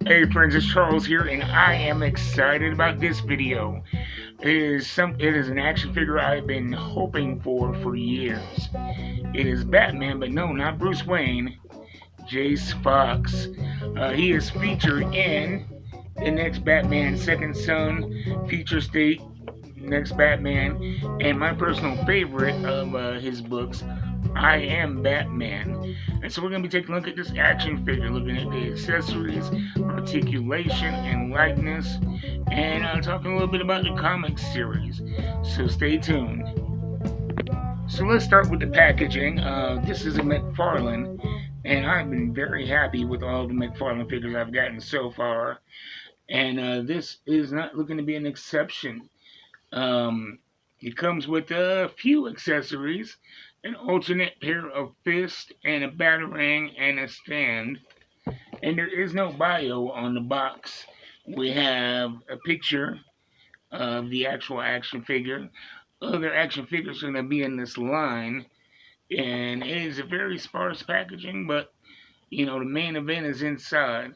Hey friends, it's Charles here, and I am excited about this video. It is an action figure I've been hoping for years. It is Batman, but no, not Bruce Wayne. Jace Fox. He is featured in the next Batman Second Son feature state, next Batman, and my personal favorite of his books, I Am Batman. And so we're going to be taking a look at this action figure, looking at the accessories, articulation, and likeness, and talking a little bit about the comic series. So stay tuned. So let's start with the packaging. This is a McFarlane, and I've been very happy with all the McFarlane figures I've gotten so far. And this is not looking to be an exception. It comes with a few accessories, an alternate pair of fists, and a batarang and a stand. And there is no bio on the box. We have a picture of the actual action figure. Other action figures are going to be in this line. And it is a very sparse packaging, but the main event is inside.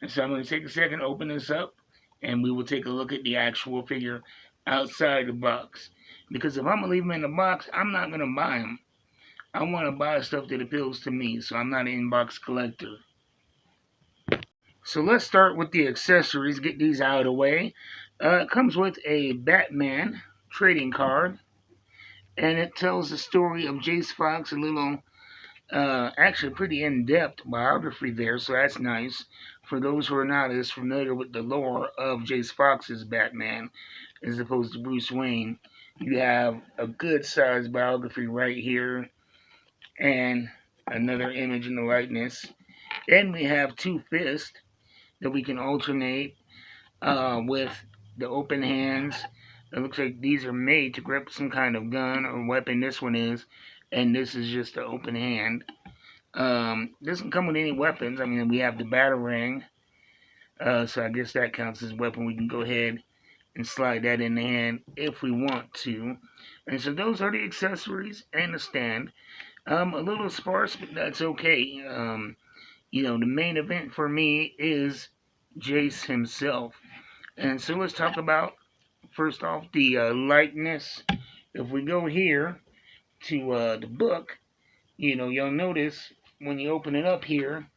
And so I'm going to take a second, open this up, and we will take a look at the actual figure outside the box. Because if I'm going to leave them in the box, I'm not going to buy them. I want to buy stuff that appeals to me, so I'm not an in-box collector. So let's start with the accessories, get these out of the way. It comes with a Batman trading card, and it tells the story of Jace Fox, a little actually pretty in-depth biography there, so that's nice. For those who are not as familiar with the lore of Jace Fox's Batman, as opposed to Bruce Wayne, you have a good-sized biography right here, and another image in the likeness. Then we have two fists that we can alternate with the open hands. It looks like these are made to grip some kind of gun or weapon. This one is, and this is just the open hand. Doesn't come with any weapons. I mean, we have the batarang, so I guess that counts as a weapon. We can go ahead and slide that in the hand if we want to. And so those are the accessories and the stand. A little sparse, but that's okay. The main event for me is Jace himself. And so let's talk about, first off, the likeness. If we go here to the book, you'll notice when you open it up here,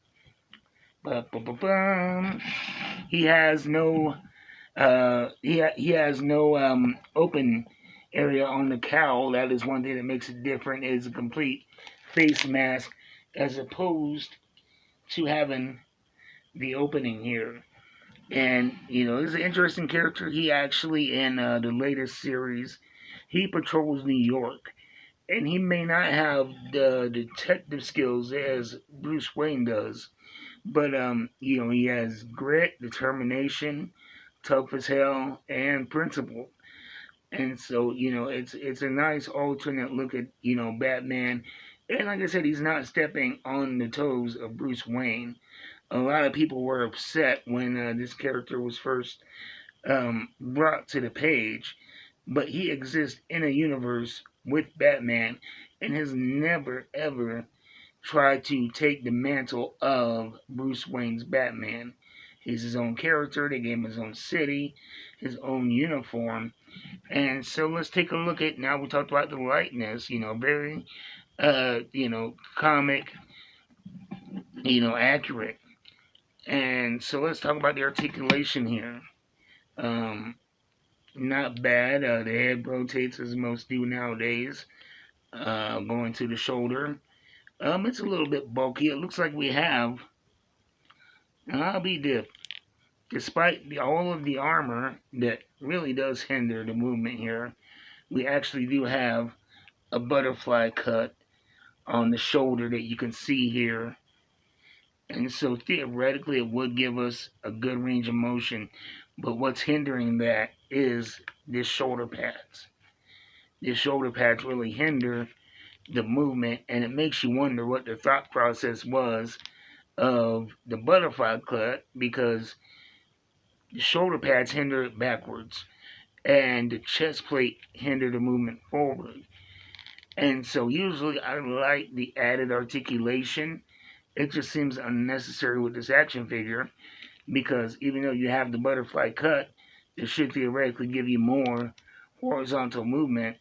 he has no he has no open area on the cowl. That is one thing that makes it different. It is a complete face mask as opposed to having the opening here. And he's an interesting character. He actually in the latest series, he patrols New York, and he may not have the detective skills as Bruce Wayne does, but he has grit, determination, tough as hell, and principle. And so it's a nice alternate look at Batman. And like I said, he's not stepping on the toes of Bruce Wayne. A lot of people were upset when this character was first brought to the page, but he exists in a universe with Batman and has never ever tried to take the mantle of Bruce Wayne's Batman. He's his own character. They gave him his own city, his own uniform. And so let's take a look at, now we talked about the likeness, very, comic, accurate. And so let's talk about the articulation here. Not bad. The head rotates as most do nowadays, going to the shoulder. It's a little bit bulky. It looks like we have, I'll be dipped. Despite all of the armor that really does hinder the movement here, we actually do have a butterfly cut on the shoulder that you can see here. And so theoretically it would give us a good range of motion. But what's hindering that is the shoulder pads. The shoulder pads really hinder the movement, and it makes you wonder what the thought process was of the butterfly cut, because the shoulder pads hinder it backwards, and the chest plate hinder the movement forward. And so usually I like the added articulation. It just seems unnecessary with this action figure. because even though you have the butterfly cut, it should theoretically give you more horizontal movement.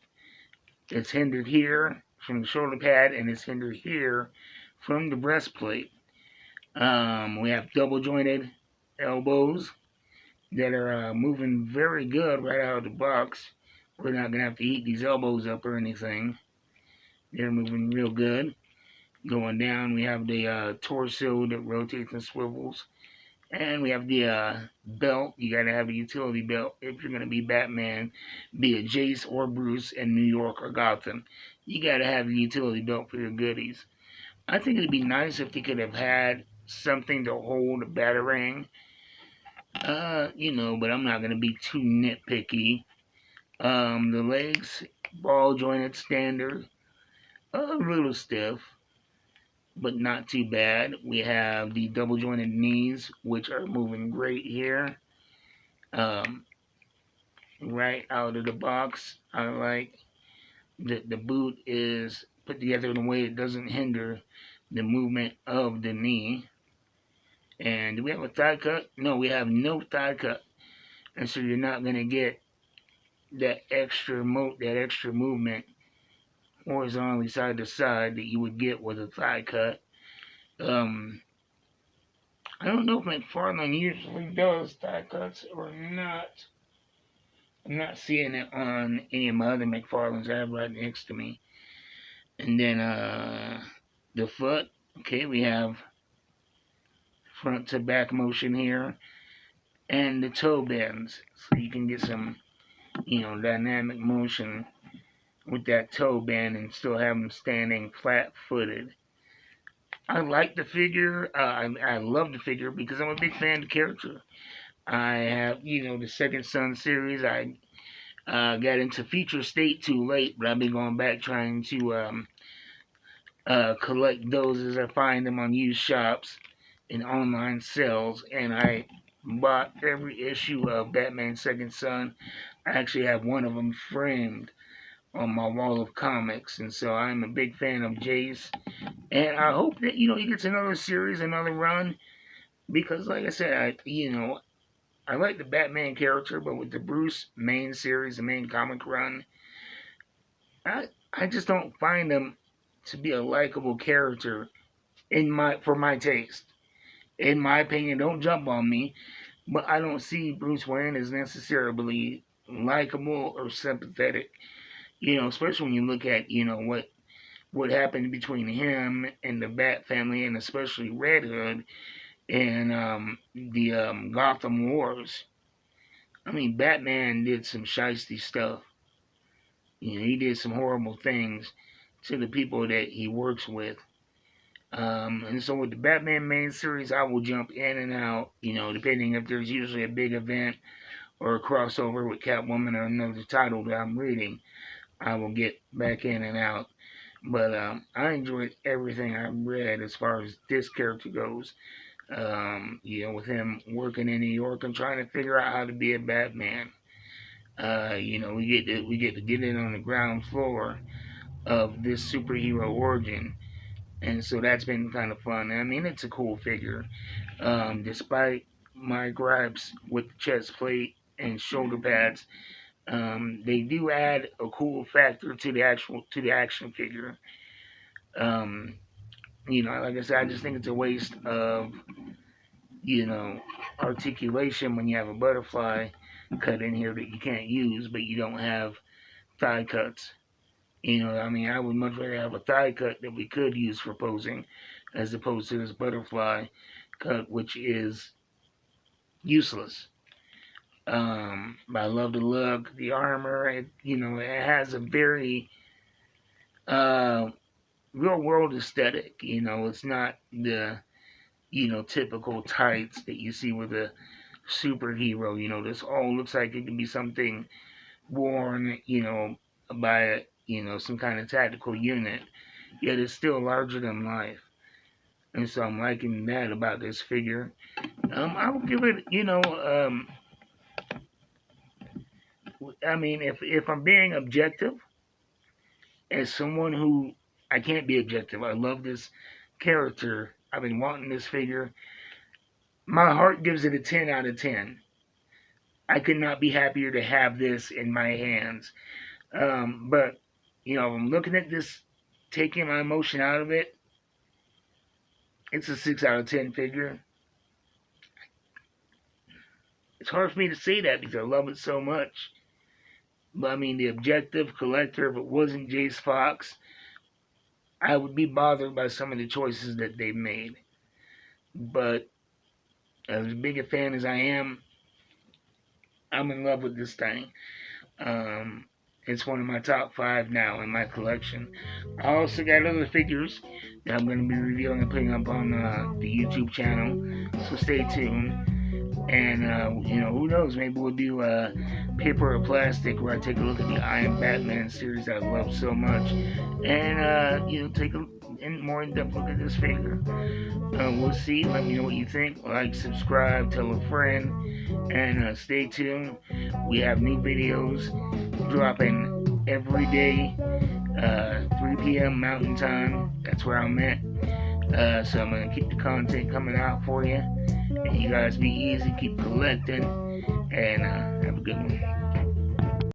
It's hindered here from the shoulder pad, and it's hindered here from the breastplate. We have double jointed elbows that are moving very good right out of the box. We're not going to have to heat these elbows up or anything. They're moving real good. Going down, we have the torso that rotates and swivels. And we have the belt. You got to have a utility belt if you're going to be Batman, be it Jace or Bruce in New York or Gotham. You got to have a utility belt for your goodies. I think it'd be nice if they could have had something to hold a batarang. But I'm not going to be too nitpicky. The legs, ball jointed standard, a little stiff, but not too bad. We have the double jointed knees, which are moving great here. Right out of the box, I like that the boot is put together in a way it doesn't hinder the movement of the knee. And do we have a thigh cut? No, we have no thigh cut. And so you're not going to get that extra movement horizontally side to side that you would get with a thigh cut. I don't know if McFarlane usually does thigh cuts or not. I'm not seeing it on any of my other McFarlanes I have right next to me. And then the foot. Okay, we have front to back motion here. And the toe bends. So you can get some, dynamic motion with that toe bend and still have them standing flat footed. I like the figure. I love the figure because I'm a big fan of the character. I have, the Second Son series. I got into Future State too late, but I've been going back trying to collect those as I find them on used shops and online sales. And I bought every issue of Batman Second Son. I actually have one of them framed on my wall of comics, and so I'm a big fan of Jace. And I hope that he gets another series, another run, because like I said, I like the Batman character, but with the Bruce main series, the main comic run, I just don't find him to be a likable character for my taste. In my opinion, don't jump on me, but I don't see Bruce Wayne as necessarily likable or sympathetic. Especially when you look at what happened between him and the Bat family, and especially Red Hood and the Gotham Wars. I mean, Batman did some shisty stuff. He did some horrible things to the people that he works with. And so with the Batman main series, I will jump in and out, depending if there's usually a big event or a crossover with Catwoman or another title that I'm reading. I will get back in and out. But I enjoyed everything I read as far as this character goes. With him working in New York and trying to figure out how to be a Batman. We get to get in on the ground floor of this superhero origin, and so that's been kind of fun. I mean, it's a cool figure, despite my gripes with the chest plate and shoulder pads. They do add a cool factor to the action figure. Like I said, I just think it's a waste of you know articulation when you have a butterfly cut in here that you can't use, but you don't have thigh cuts. I would much rather have a thigh cut that we could use for posing, as opposed to this butterfly cut, which is useless. I love the look, the armor. It has a very uh, real world aesthetic. It's not the typical tights that you see with a superhero. This all looks like it could be something worn, by some kind of tactical unit. Yet it's still larger than life. And so I'm liking that about this figure. I would give it, if I'm being objective, as someone who I can't be objective, I love this character. I've been wanting this figure. My heart gives it a 10 out of 10. I could not be happier to have this in my hands. But, I'm looking at this, taking my emotion out of it. It's a 6 out of 10 figure. It's hard for me to say that because I love it so much. But I mean, the objective collector, if it wasn't Jace Fox, I would be bothered by some of the choices that they've made. But as big a fan as I am, I'm in love with this thing. It's one of my top 5 now in my collection. I also got other figures that I'm going to be reviewing and putting up on the YouTube channel, so stay tuned. And, who knows, maybe we'll do paper or plastic where I take a look at the I Am Batman series I love so much. And, take a more in-depth look at this figure. We'll see. Let me know what you think. Like, subscribe, tell a friend, and stay tuned. We have new videos dropping every day, 3 p.m. Mountain Time. That's where I'm at. So I'm going to keep the content coming out for you. And you guys be easy, keep collecting, and have a good one.